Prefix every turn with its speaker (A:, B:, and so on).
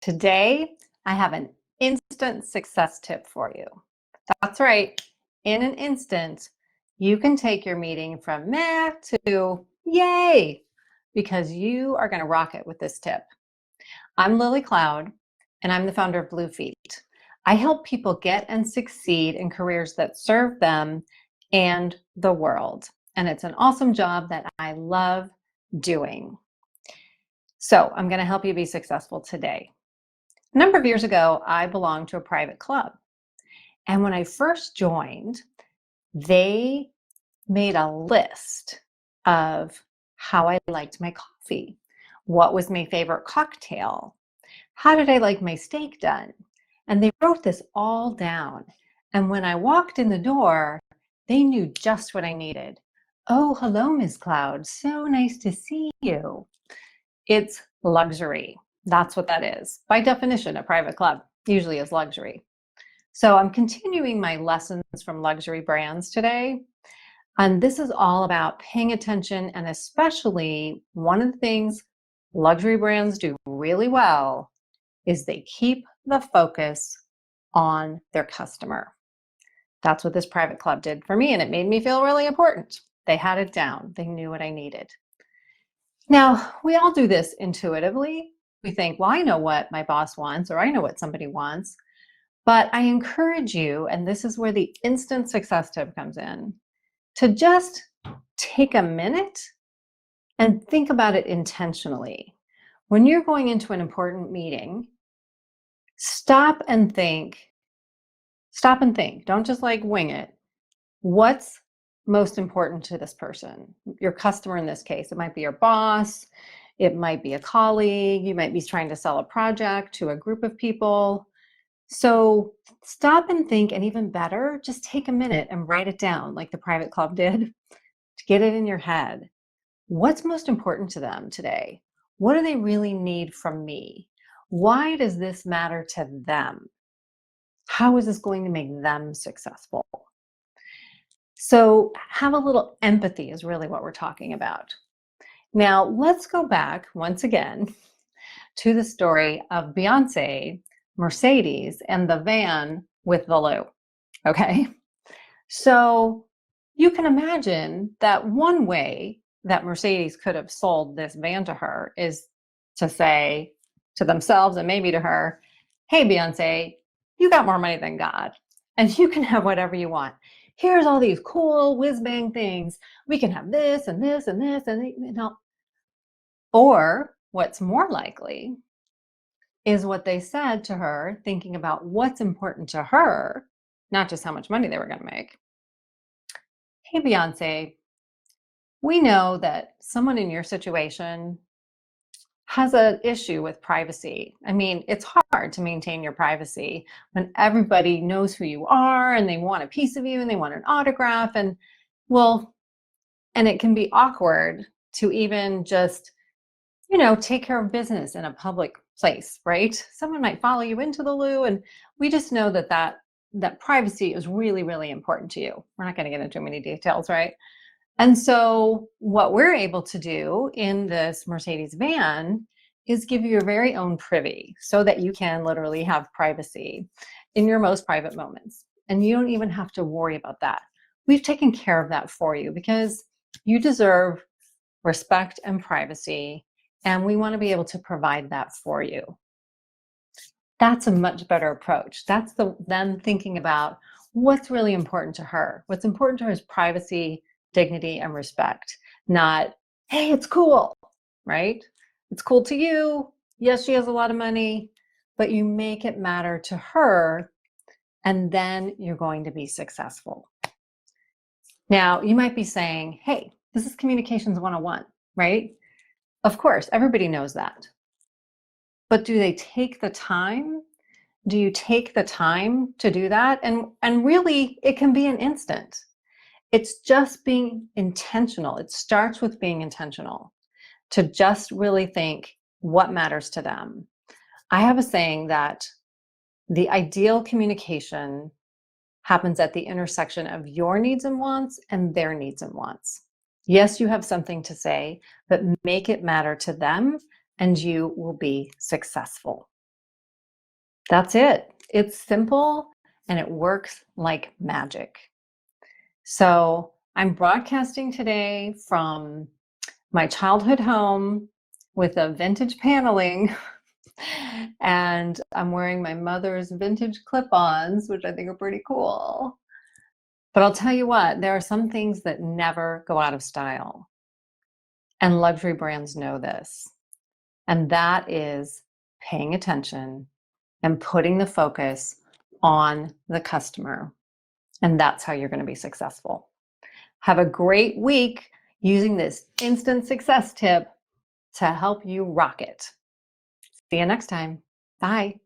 A: Today, I have an instant success tip for you. That's right. In an instant, you can take your meeting from meh to yay, because you are going to rock it with this tip. I'm Lilli Cloud, and I'm the founder of Bluefeet. I help people get and succeed in careers that serve them and the world. And it's an awesome job that I love doing. So I'm going to help you be successful today. A number of years ago, I belonged to a private club. And when I first joined, they made a list of how I liked my coffee, what was my favorite cocktail, how did I like my steak done? And they wrote this all down. And when I walked in the door, they knew just what I needed. Oh, hello, Ms. Cloud. So nice to see you. It's luxury. That's what that is. By definition, a private club usually is luxury. So I'm continuing my lessons from luxury brands today. And this is all about paying attention, and especially one of the things luxury brands do really well is they keep the focus on their customer. That's what this private club did for me, and it made me feel really important. They had it down. They knew what I needed. Now, we all do this intuitively. We think, well, I know what my boss wants, or I know what somebody wants. But I encourage you, and this is where the instant success tip comes in, to just take a minute and think about it intentionally. When you're going into an important meeting, stop and think. Stop and think. Don't just like wing it. What's most important to this person? Your customer in this case. It might be your boss. It might be a colleague. You might be trying to sell a project to a group of people. So stop and think, and even better, just take a minute and write it down like the private club did to get it in your head. What's most important to them today? What do they really need from me? Why does this matter to them? How is this going to make them successful? So have a little empathy is really what we're talking about. Now, let's go back once again to the story of Beyonce Mercedes and the van with the loo. Okay. So you can imagine that one way that Mercedes could have sold this van to her is to say to themselves and maybe to her, hey, Beyonce, you got more money than God, and you can have whatever you want. Here's all these cool whiz bang things. We can have this and this and this and you know. Or what's more likely is what they said to her, thinking about what's important to her, not just how much money they were going to make. Hey, Beyonce, we know that someone in your situation has an issue with privacy. I mean, it's hard to maintain your privacy when everybody knows who you are and they want a piece of you and they want an autograph. And it can be awkward to even just, take care of business in a public place, right? Someone might follow you into the loo, and we just know that privacy is really, really important to you. We're not going to get into too many details, right? And so what we're able to do in this Mercedes van is give you your very own privy so that you can literally have privacy in your most private moments. And you don't even have to worry about that. We've taken care of that for you because you deserve respect and privacy, and we want to be able to provide that for you. That's a much better approach. That's them thinking about what's really important to her. What's important to her is privacy, dignity, and respect, not, hey, it's cool, right? It's cool to you. Yes, she has a lot of money, but you make it matter to her, and then you're going to be successful. Now, you might be saying, hey, this is communications 101, right? Of course, everybody knows that. But do they take the time? Do you take the time to do that? And really, it can be an instant. It's just being intentional. It starts with being intentional to just really think what matters to them. I have a saying that the ideal communication happens at the intersection of your needs and wants and their needs and wants. Yes, you have something to say, but make it matter to them and you will be successful. That's it. It's simple and it works like magic. So I'm broadcasting today from my childhood home with a vintage paneling and I'm wearing my mother's vintage clip-ons, which I think are pretty cool. But I'll tell you what, there are some things that never go out of style. And luxury brands know this. And that is paying attention and putting the focus on the customer. And that's how you're going to be successful. Have a great week using this instant success tip to help you rock it. See you next time. Bye.